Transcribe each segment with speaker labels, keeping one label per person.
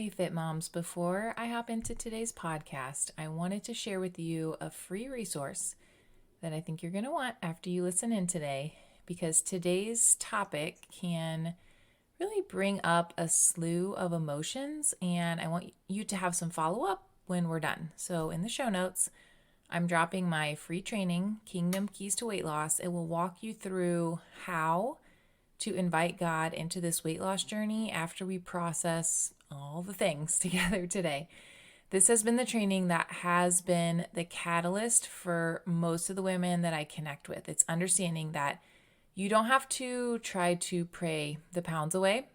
Speaker 1: Hey, Fit Moms. Before I hop into today's podcast, I wanted to share with you a free resource that I think you're going to want after you listen in today, because today's topic can really bring up a slew of emotions, and I want you to have some follow up when we're done. So, in the show notes, I'm dropping my free training, Kingdom Keys to Weight Loss. It will walk you through how to invite God into this weight loss journey after we process all the things together today. This has been the training that has been the catalyst for most of the women that I connect with. It's understanding that you don't have to try to pray the pounds away,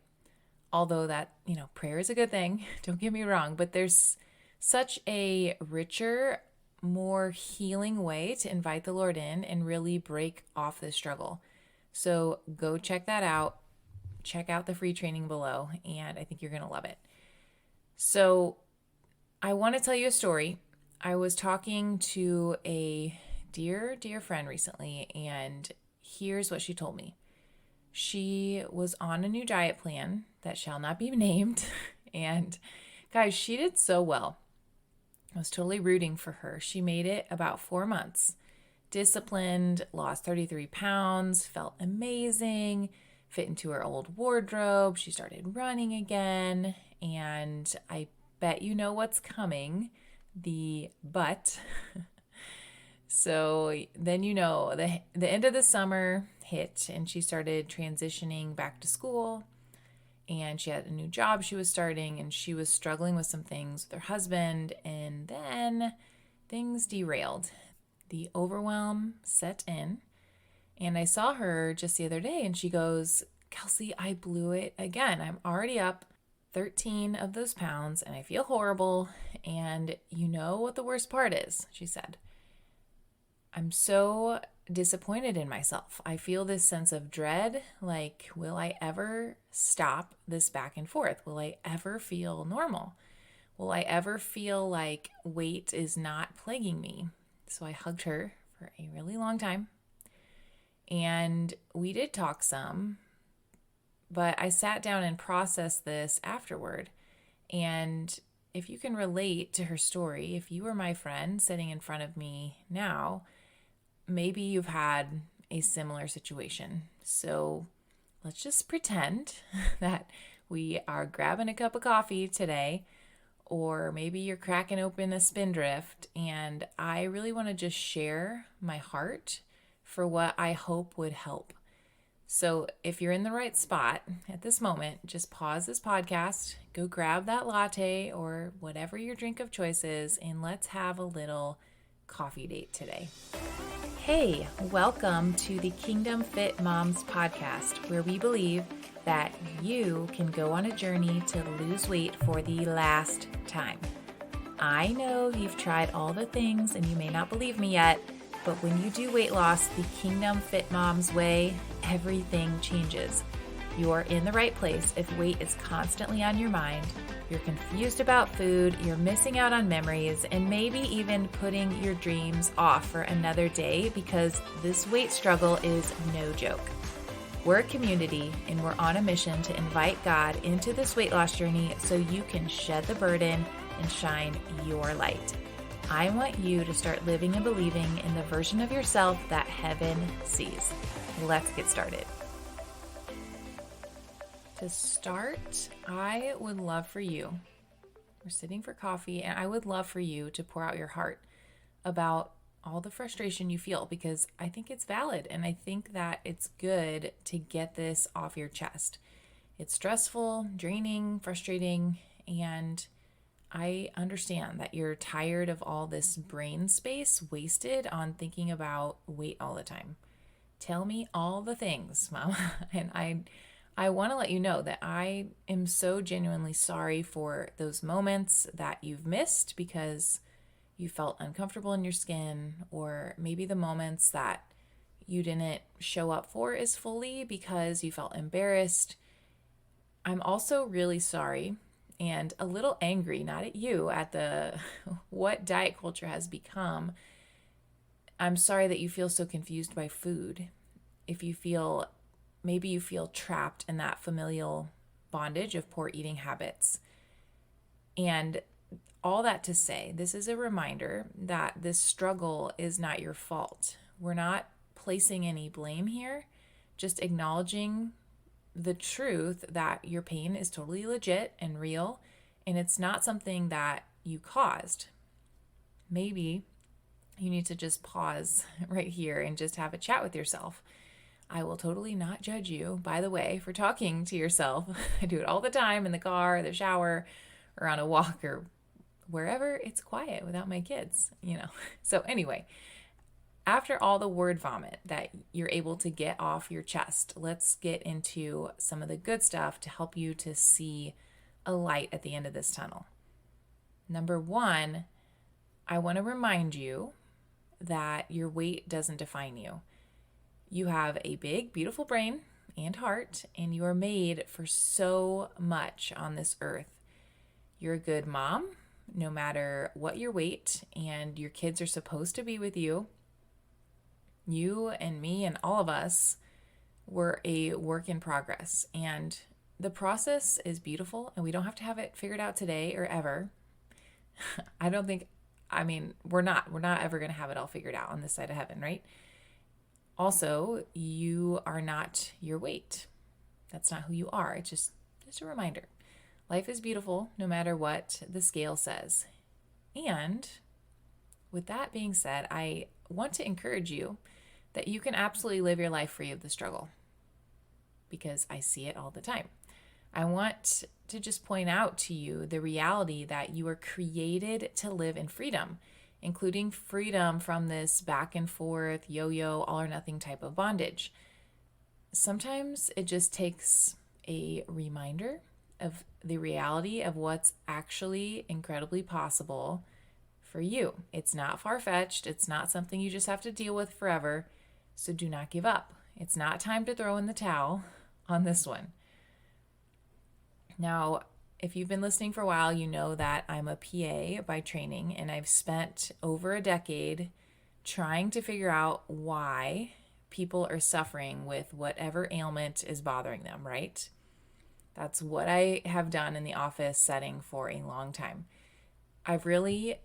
Speaker 1: although that, prayer is a good thing. Don't get me wrong, but there's such a richer, more healing way to invite the Lord in and really break off the struggle. So go check that out. Check out the free training below, and I think you're going to love it. So I want to tell you a story. I was talking to a dear friend recently, and here's what she told me. She was on a new diet plan that shall not be named, and guys, she did so well. I was totally rooting for her. She made it about 4 months. Disciplined, lost 33 pounds, felt amazing, fit into her old wardrobe. She started running again, and I bet you know what's coming, the but. So then the end of the summer hit, and she started transitioning back to school, and she had a new job she was starting, and she was struggling with some things with her husband, and then things derailed. The overwhelm set in, and I saw her just the other day, and she goes, "Kelsey, I blew it again. I'm already up 13 of those pounds, and I feel horrible, and you know what the worst part is," she said. "I'm so disappointed in myself. I feel this sense of dread, like, will I ever stop this back and forth? Will I ever feel normal? Will I ever feel like weight is not plaguing me?" So I hugged her for a really long time, and we did talk some, but I sat down and processed this afterward. And if you can relate to her story, if you were my friend sitting in front of me now, maybe you've had a similar situation. So let's just pretend that we are grabbing a cup of coffee today, or maybe you're cracking open a Spindrift, and I really want to just share my heart for what I hope would help. So if you're in the right spot at this moment, just pause this podcast, go grab that latte or whatever your drink of choice is, and let's have a little coffee date today. Hey, welcome to the Kingdom Fit Moms podcast, where we believe that you can go on a journey to lose weight for the last time. I know you've tried all the things and you may not believe me yet, but when you do weight loss the Kingdom Fit Moms way, everything changes. You're in the right place if weight is constantly on your mind, you're confused about food, you're missing out on memories, and maybe even putting your dreams off for another day because this weight struggle is no joke. We're a community, and we're on a mission to invite God into this weight loss journey so you can shed the burden and shine your light. I want you to start living and believing in the version of yourself that heaven sees. Let's get started. To start, I would love for you, we're sitting for coffee, and I would love for you to pour out your heart about all the frustration you feel, because I think it's valid, and I think that it's good to get this off your chest. It's stressful, draining, frustrating, and I understand that you're tired of all this brain space wasted on thinking about weight all the time. Tell me all the things, Mom. And I want to let you know that I am so genuinely sorry for those moments that you've missed because you felt uncomfortable in your skin, or maybe the moments that you didn't show up for as fully because you felt embarrassed. I'm also really sorry and a little angry, not at you, at the what diet culture has become. I'm sorry that you feel so confused by food. If you feel, maybe you feel trapped in that familial bondage of poor eating habits. And all that to say, this is a reminder that this struggle is not your fault. We're not placing any blame here, just acknowledging the truth that your pain is totally legit and real, and it's not something that you caused. Maybe you need to just pause right here and just have a chat with yourself. I will totally not judge you, by the way, for talking to yourself. I do it all the time in the car, the shower, or on a walk, or wherever it's quiet without my kids, So anyway, after all the word vomit that you're able to get off your chest, let's get into some of the good stuff to help you to see a light at the end of this tunnel. Number one, I want to remind you that your weight doesn't define you. You have a big, beautiful brain and heart, and you are made for so much on this earth. You're a good mom, no matter what your weight, and your kids are supposed to be with you. You and me and all of us were a work in progress, and the process is beautiful, and we don't have to have it figured out today or ever. We're not ever going to have it all figured out on this side of heaven, right? Also, you are not your weight. That's not who you are. It's just a reminder. Life is beautiful no matter what the scale says. And with that being said, I want to encourage you that you can absolutely live your life free of the struggle, because I see it all the time. I want to just point out to you the reality that you are created to live in freedom, including freedom from this back and forth, yo-yo, all or nothing type of bondage. Sometimes it just takes a reminder of the reality of what's actually incredibly possible for you. It's not far-fetched. It's not something you just have to deal with forever. So do not give up. It's not time to throw in the towel on this one. Now, if you've been listening for a while, you know that I'm a PA by training, and I've spent over a decade trying to figure out why people are suffering with whatever ailment is bothering them, right? That's what I have done in the office setting for a long time. I've really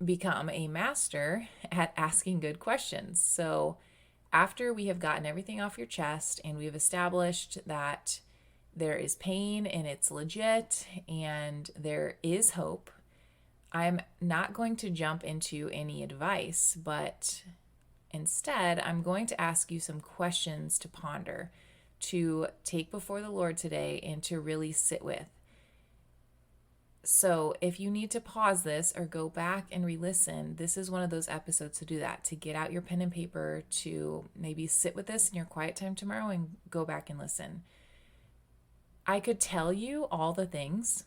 Speaker 1: become a master at asking good questions. So after we have gotten everything off your chest and we've established that there is pain and it's legit and there is hope, I'm not going to jump into any advice, but instead I'm going to ask you some questions to ponder, to take before the Lord today and to really sit with. So if you need to pause this or go back and re-listen, this is one of those episodes to do that, to get out your pen and paper, to maybe sit with this in your quiet time tomorrow and go back and listen. I could tell you all the things,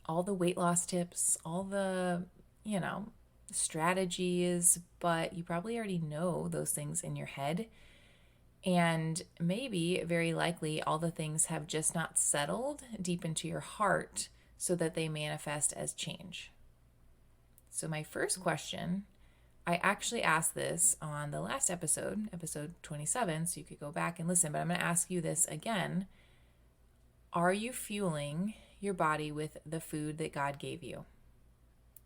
Speaker 1: all the weight loss tips, all the, strategies, but you probably already know those things in your head. And maybe, very likely, all the things have just not settled deep into your heart so that they manifest as change. So my first question, I actually asked this on the last episode 27, so you could go back and listen, but I'm going to ask you this again. Are you fueling your body with the food that God gave you?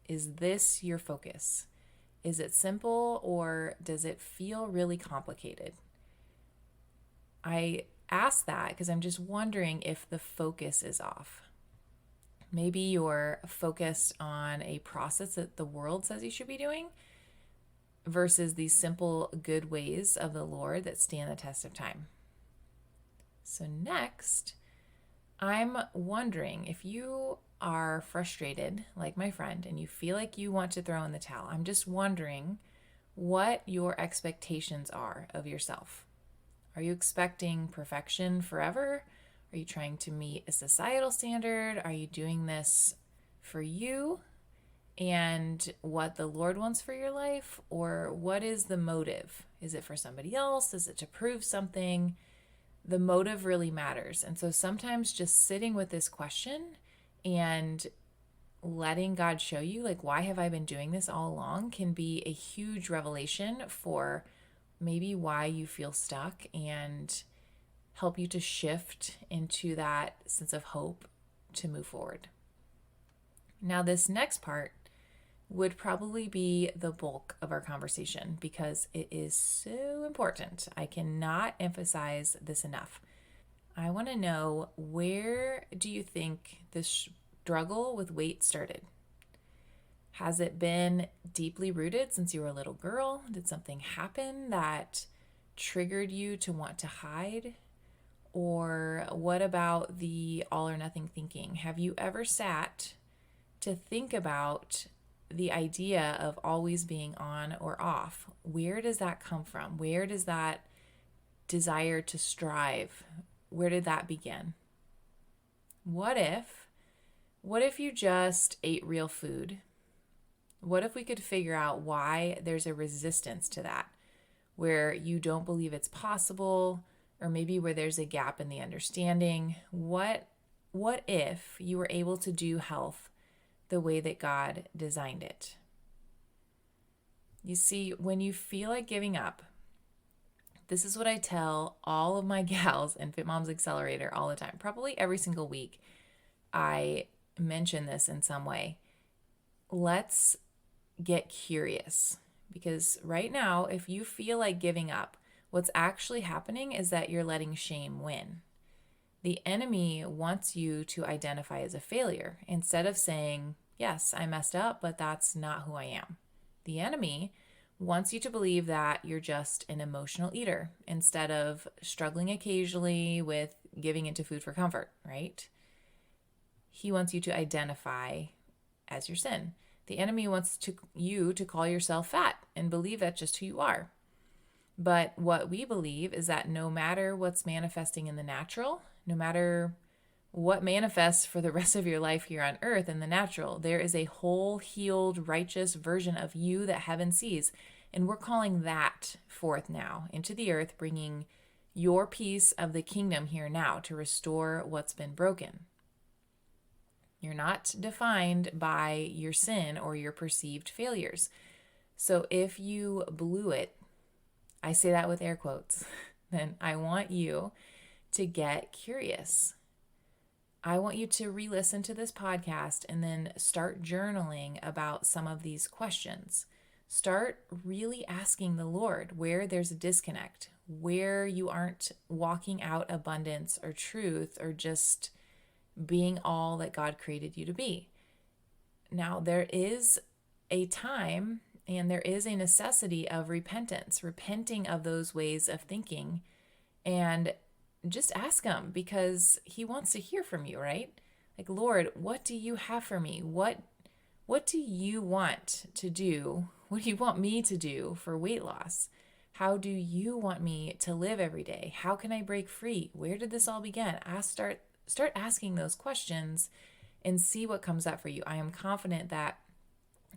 Speaker 1: Is this your focus? Is it simple, or does it feel really complicated? I ask that because I'm just wondering if the focus is off. Maybe you're focused on a process that the world says you should be doing versus these simple, good ways of the Lord that stand the test of time. So next, I'm wondering if you are frustrated, like my friend, and you feel like you want to throw in the towel. I'm just wondering what your expectations are of yourself. Are you expecting perfection forever? Are you trying to meet a societal standard? Are you doing this for you and what the Lord wants for your life? Or what is the motive? Is it for somebody else? Is it to prove something? The motive really matters. And so sometimes just sitting with this question and letting God show you, like, why have I been doing this all along, can be a huge revelation for maybe why you feel stuck and help you to shift into that sense of hope to move forward. Now, this next part would probably be the bulk of our conversation because it is so important. I cannot emphasize this enough. I want to know, where do you think this struggle with weight started? Has it been deeply rooted since you were a little girl? Did something happen that triggered you to want to hide? Or what about the all or nothing thinking? Have you ever sat to think about the idea of always being on or off? Where does that come from? Where does that desire to strive, where did that begin? What if you just ate real food? What if we could figure out why there's a resistance to that, where you don't believe it's possible, or maybe where there's a gap in the understanding? What if you were able to do health the way that God designed it? You see, when you feel like giving up, this is what I tell all of my gals in Fit Moms Accelerator all the time. Probably every single week I mention this in some way. Let's get curious, because right now, if you feel like giving up, what's actually happening is that you're letting shame win. The enemy wants you to identify as a failure instead of saying, yes, I messed up, but that's not who I am. The enemy wants you to believe that you're just an emotional eater instead of struggling occasionally with giving into food for comfort, right? He wants you to identify as your sin. The enemy wants you to call yourself fat and believe that's just who you are. But what we believe is that no matter what's manifesting in the natural, no matter what manifests for the rest of your life here on earth in the natural, there is a whole, healed, righteous version of you that heaven sees. And we're calling that forth now into the earth, bringing your piece of the kingdom here now to restore what's been broken. You're not defined by your sin or your perceived failures. So if you blew it, I say that with air quotes, then I want you to get curious. I want you to re-listen to this podcast and then start journaling about some of these questions. Start really asking the Lord where there's a disconnect, where you aren't walking out abundance or truth or just being all that God created you to be. Now, there is a time and there is a necessity of repentance, repenting of those ways of thinking, and just ask him, because he wants to hear from you, right? Like, Lord, what do you have for me? What do you want to do? What do you want me to do for weight loss? How do you want me to live every day? How can I break free? Where did this all begin? Start asking those questions and see what comes up for you. I am confident that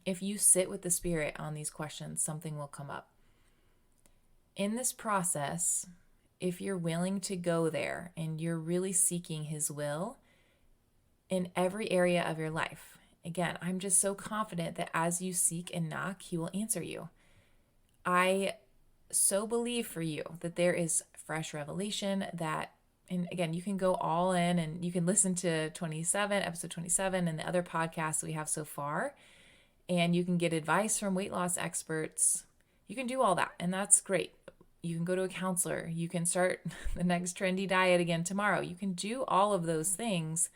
Speaker 1: if you sit with the Spirit on these questions, something will come up. In this process, if you're willing to go there and you're really seeking his will in every area of your life, again, I'm just so confident that as you seek and knock, he will answer you. I so believe for you that there is fresh revelation that, and again, you can go all in and you can listen to episode 27 and the other podcasts we have so far, and you can get advice from weight loss experts. You can do all that, and that's great. You can go to a counselor. You can start the next trendy diet again tomorrow. You can do all of those things.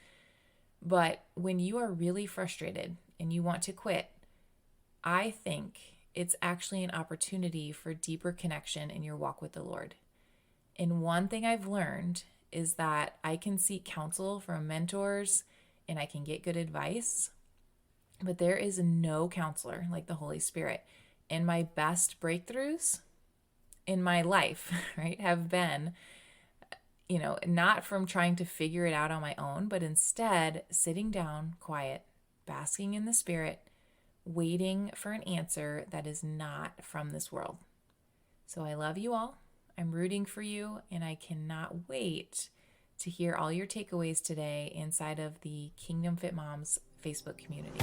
Speaker 1: But when you are really frustrated and you want to quit, I think it's actually an opportunity for deeper connection in your walk with the Lord. And one thing I've learned is that I can seek counsel from mentors and I can get good advice, but there is no counselor like the Holy Spirit. And my best breakthroughs in my life, right, have been, not from trying to figure it out on my own, but instead sitting down, quiet, basking in the Spirit, waiting for an answer that is not from this world. So I love you all. I'm rooting for you, and I cannot wait to hear all your takeaways today inside of the Kingdom Fit Moms Facebook community.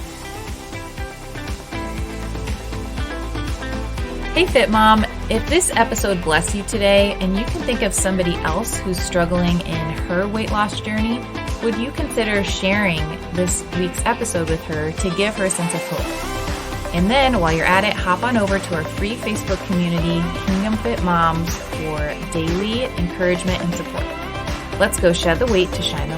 Speaker 1: Hey Fit Mom, if this episode blessed you today and you can think of somebody else who's struggling in her weight loss journey, would you consider sharing this week's episode with her to give her a sense of hope? And then while you're at it, hop on over to our free Facebook community, Kingdom Fit Moms, for daily encouragement and support. Let's go shed the weight to shine the